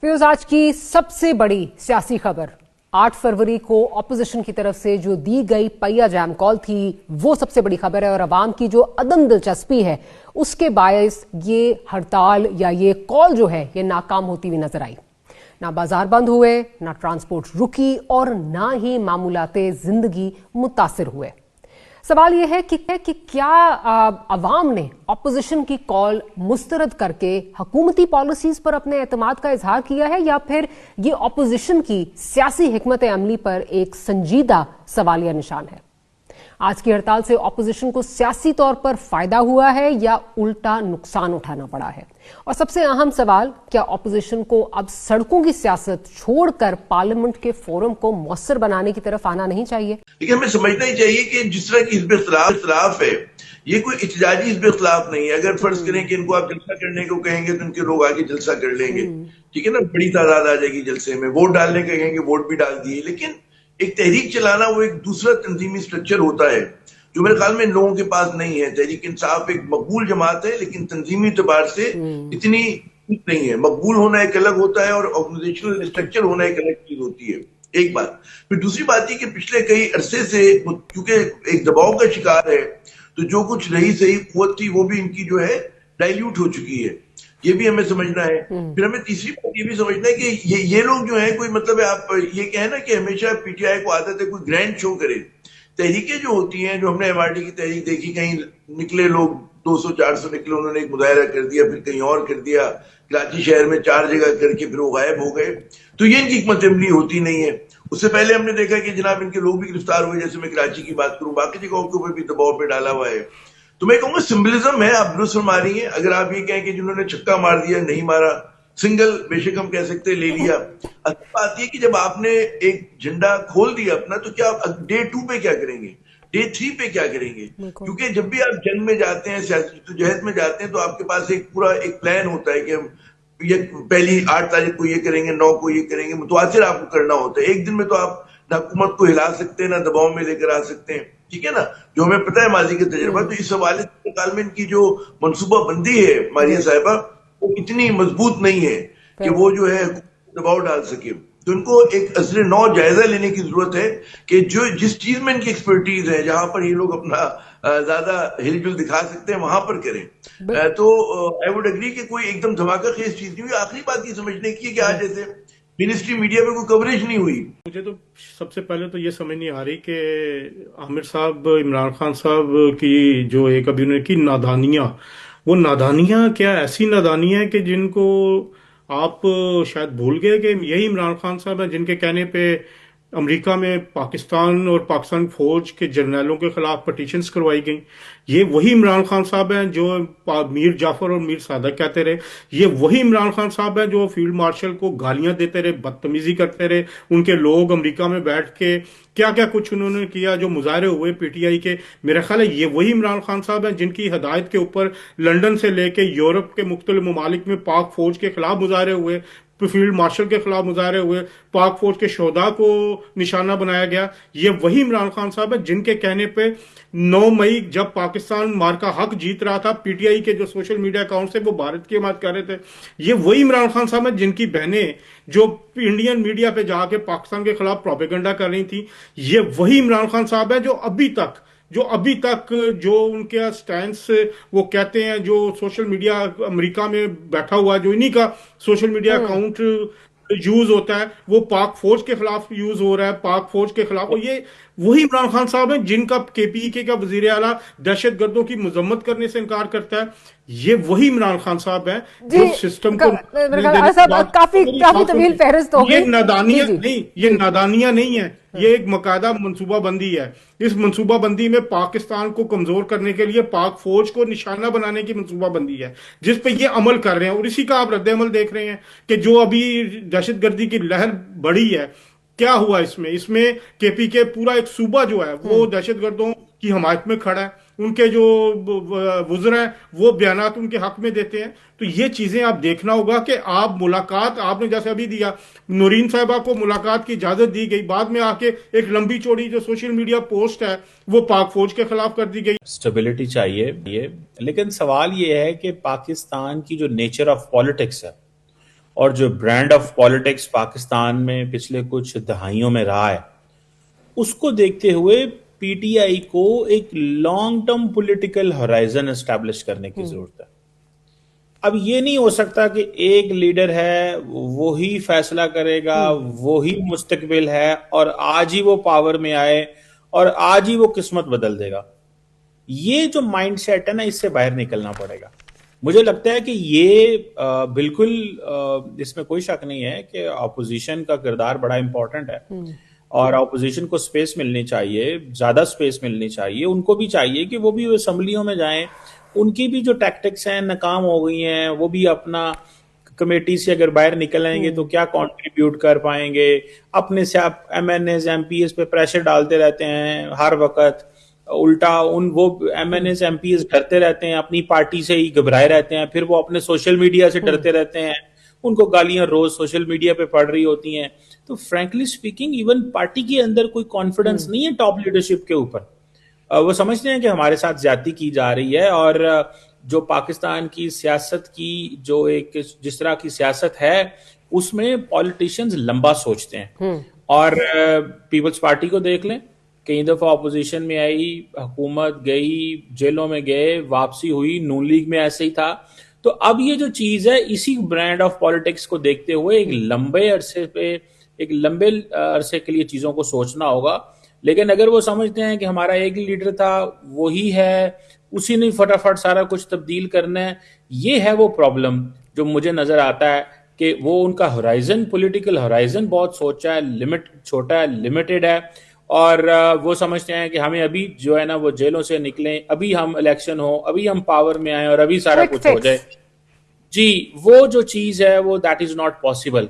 फिरोज, आज की सबसे बड़ी सियासी खबर 8 फरवरी को ऑपोजिशन की तरफ से जो दी गई पहिया जैम कॉल थी, वो सबसे बड़ी खबर है। और अवाम की जो अदम दिलचस्पी है, उसके बायस ये हड़ताल या ये कॉल जो है, ये नाकाम होती हुई नजर आई। ना बाजार बंद हुए, ना ट्रांसपोर्ट रुकी और ना ही मामूलाते जिंदगी मुतासिर हुए। सवाल यह है कि क्या अवाम ने ऑपोजिशन की कॉल मुस्तरद करके हुकूमती पॉलिसीज पर अपने एतमाद का इजहार किया है, या फिर ये ऑपोजिशन की सियासी हिकमत अमली पर एक संजीदा सवालिया निशान है। आज की हड़ताल से ऑपोजिशन को सियासी तौर पर फायदा हुआ है या उल्टा नुकसान उठाना पड़ा है? और सबसे अहम सवाल, क्या ऑपोजिशन को अब सड़कों की सियासत छोड़कर पार्लियामेंट के फोरम को मौसर बनाने की तरफ आना नहीं चाहिए? लेकिन हमें समझना ही चाहिए कि जिस तरह की हिज़्ब इख्तिलाफ है, ये कोई इhtजाजी हिज़्ब इख्तिलाफ नहीं है। अगर फर्ज करें कि इनको आप जलसा करने को कहेंगे तो इनके लोग आगे जलसा कर लेंगे, ठीक है ना, बड़ी तादाद आ जाएगी जलसे में। वोट डालने का कहेंगे, वोट भी डाल दिए। लेकिन एक तहरीक चलाना वो एक दूसरा तंजीमी स्ट्रक्चर होता है जो मेरे ख्याल में लोगों के पास नहीं है। तहरीक इंसाफ एक मकबूल जमात है, लेकिन तंजीमी एतबार से इतनी नहीं है। मकबूल होना एक अलग होता है और ऑर्गेनाइजेशनल स्ट्रक्चर होना एक अलग चीज होती है, एक बात। फिर दूसरी बात ये कि पिछले कई अरसे से क्योंकि एक दबाव का शिकार है, तो जो कुछ रही सही कुव्वत थी वो भी इनकी जो है डाइल्यूट हो चुकी है। ये भी हमें समझना है। फिर हमें तीसरी बात ये भी समझना है कि ये लोग जो है, कोई मतलब है, आप ये कहें ना कि हमेशा पीटीआई को आदत है कोई ग्रैंड शो करे। तहरीकें जो होती हैं, जो हमने एमआरडी की तहरीक देखी, कहीं निकले लोग 200-400 निकले, उन्होंने एक मुजाहरा कर दिया, फिर कहीं और कर दिया, कराची शहर में 4 जगह करके फिर वो गायब हो गए। तो ये इनकी हिकमत अमली होती नहीं है। उससे पहले हमने देखा कि जनाब इनके लोग भी गिरफ्तार हुए, जैसे मैं कराची की बात करूं, बाकी जगहों के ऊपर भी दबाव पे डाला हुआ है। तो मैं कहूंगा सिंबलिज्म है, आप दुरुस्त फरमा रही हैं। अगर आप ये कहें कि जिन्होंने छक्का मार दिया, नहीं मारा, सिंगल बेशक हम कह सकते ले लिया। अच्छी बात यह कि जब आपने एक झंडा खोल दिया अपना, तो क्या डे 2 पे क्या करेंगे, डे 3 पे क्या करेंगे? क्योंकि जब भी आप जंग में जाते हैं, सियासी जद्दोजहद में जाते हैं, तो आपके पास एक पूरा एक प्लान होता है कि हम ये पहली 8 तारीख को ये करेंगे, 9 को ये करेंगे, मुतवासिर आपको करना होता है। एक दिन में तो आप ना हुकूमत को हिला सकते हैं, ना दबाव में लेकर आ सकते हैं, ठीक है ना, जो हमें पता है माजी का तजुर्बा। तो इस हवाले से में इनकी जो मनसूबा बंदी है मारिया साहिबा, वो इतनी मजबूत नहीं है कि वो जो है दबाव डाल सके। तो इनको एक असर नौ जायजा लेने की जरूरत है कि जो जिस चीज में इनकी एक्सपर्टीज है, जहां पर ये लोग अपना ज्यादा हिलजुल दिखा सकते हैं, वहां पर करें। तो आई वुड एग्री कि कोई एकदम धमाका खेज चीज नहीं हुई। आखिरी बात ये समझने की है कि आज जैसे मिनिस्ट्री मीडिया में कोई कवरेज नहीं हुई। मुझे तो सबसे पहले तो ये समझ नहीं आ रही कि आमिर साहब, इमरान खान साहब की जो एक अभी उन्होंने की नादानियां, वो नादानियां क्या ऐसी नादानियां हैं कि जिनको आप शायद भूल गए कि यही इमरान खान साहब हैं जिनके कहने पे अमेरिका में पाकिस्तान और पाकिस्तान फौज के जर्नलों के खिलाफ पटिशन्स करवाई गई। ये वही इमरान खान साहब हैं जो मीर जाफर और मीर सादक कहते रहे। ये वही इमरान खान साहब हैं जो फील्ड मार्शल को गालियां देते रहे, बदतमीजी करते रहे। उनके लोग अमेरिका में बैठ के क्या क्या कुछ उन्होंने किया, जो मुजाहरे हुए पीटीआई के। मेरा ख्याल है ये वही इमरान खान साहब हैं जिनकी हदायत के ऊपर लंदन से लेके यूरोप के मुख्तलिफ ममालिक में पाक फौज के खिलाफ मुजाहरे हुए, फील्ड मार्शल के खिलाफ मुजाहरे हुए, पाक फौज के शोधा को निशाना बनाया गया। ये वही इमरान खान साहब है जिनके कहने पे 9 मई जब पाकिस्तान मार का हक जीत रहा था, पीटीआई के जो सोशल मीडिया अकाउंट से वो भारत की हिमायत कर रहे थे। ये वही इमरान खान साहब है जिनकी बहनें जो इंडियन मीडिया पे जाके पाकिस्तान के खिलाफ प्रोपेगेंडा कर रही थी। ये वही इमरान खान साहब है जो अभी तक जो उनके स्टैंड वो कहते हैं, जो सोशल मीडिया अमेरिका में बैठा हुआ, जो इन्हीं का सोशल मीडिया अकाउंट यूज होता है, वो पाक फौज के खिलाफ यूज हो रहा है, पाक फौज के खिलाफ। और ये वही इमरान खान साहब हैं जिनका केपीके का वजीर आला दहशत गर्दों की मजम्मत करने से इनकार करता है। ये वही इमरान खान साहब हैं जो सिस्टम को काफी तवील फहरिस्त हो गई। ये नादानियां नहीं है, ये एक मकादा मनसूबाबंदी है। इस मनसूबाबंदी में पाकिस्तान को कमजोर करने के लिए, पाक फौज को निशाना बनाने की मनसूबाबंदी है, जिस पे ये अमल कर रहे हैं। और इसी का आप रद्द-ए-अमल देख रहे हैं कि जो अभी दहशतगर्दी की लहर बढ़ी है, क्या हुआ इसमें केपीके पूरा एक सूबा जो है वो दहशतगर्दों की हमायत में खड़ा है। उनके जो वुज़रा हैं वो बयानात उनके हक में देते हैं। तो ये चीजें आप देखना होगा कि आप मुलाकात, आपने जैसे अभी दिया, नूरीन साहिबा को मुलाकात की इजाजत दी गई, बाद में आके एक लंबी चौड़ी जो सोशल मीडिया पोस्ट है वो पाक फौज के खिलाफ कर दी गई। स्टेबिलिटी चाहिए, लेकिन सवाल ये है कि पाकिस्तान की जो नेचर ऑफ पॉलिटिक्स है اور جو برانڈ آف پالیٹکس پاکستان میں پچھلے کچھ دہائیوں میں رہا ہے اس کو دیکھتے ہوئے پی ٹی آئی کو ایک long term political horizon establish کرنے کی ضرورت ہے. اب یہ نہیں ہو سکتا کہ ایک لیڈر ہے وہی فیصلہ کرے گا وہی مستقبل ہے اور آج ہی وہ پاور میں آئے اور آج ہی وہ قسمت بدل دے گا. یہ جو مائنڈ سیٹ ہے نا اس سے باہر نکلنا پڑے گا. مجھے لگتا ہے کہ یہ بالکل اس میں کوئی شک نہیں ہے کہ اپوزیشن کا کردار بڑا امپورٹنٹ ہے اور اپوزیشن کو سپیس ملنی چاہیے, زیادہ سپیس ملنی چاہیے. ان کو بھی چاہیے کہ وہ بھی اسمبلیوں میں جائیں, ان کی بھی جو ٹیکٹکس ہیں ناکام ہو گئی ہیں وہ بھی اپنا کمیٹی سے اگر باہر نکل آئیں گے تو کیا کنٹریبیوٹ کر پائیں گے. اپنے سے آپ MNAs MPAs پہ پریشر ڈالتے رہتے ہیں ہر وقت, الٹا وہ MNAs MPAs ڈرتے رہتے ہیں, اپنی پارٹی سے ہی گھبرائے رہتے ہیں, پھر وہ اپنے سوشل میڈیا سے ڈرتے رہتے ہیں, ان کو گالیاں روز سوشل میڈیا پہ پڑ رہی ہوتی ہیں. تو فرینکلی اسپیکنگ ایون پارٹی کے اندر کوئی کانفیڈنس نہیں ہے ٹاپ لیڈرشپ کے اوپر. وہ سمجھتے ہیں کہ ہمارے ساتھ زیادتی کی جا رہی ہے اور جو پاکستان کی سیاست کی جو ایک جس طرح کی سیاست ہے اس میں پالیٹیشنز لمبا سوچتے ہیں. اور پیپلز پارٹی کو دیکھ لیں, کئی دفعہ اپوزیشن میں آئی, حکومت گئی, جیلوں میں گئے, واپسی ہوئی, نون لیگ میں ایسے ہی تھا. تو اب یہ جو چیز ہے اسی برانڈ آف پالیٹکس کو دیکھتے ہوئے ایک لمبے عرصے کے لیے چیزوں کو سوچنا ہوگا. لیکن اگر وہ سمجھتے ہیں کہ ہمارا ایک لیڈر تھا وہی ہے, اسی نے فٹافٹ سارا کچھ تبدیل کرنا ہے, یہ ہے وہ پرابلم جو مجھے نظر آتا ہے کہ وہ ان کا ہورائزن پولیٹیکل ہورائزن بہت چھوٹا ہے, لمیٹڈ ہے. اور وہ سمجھتے ہیں کہ ہمیں ابھی جو ہے نا وہ جیلوں سے نکلیں, ابھی ہم الیکشن ہو, ابھی ہم پاور میں آئیں اور ابھی سارا کچھ ہو جائے. جی وہ جو چیز ہے وہ دیٹ از ناٹ پاسبل.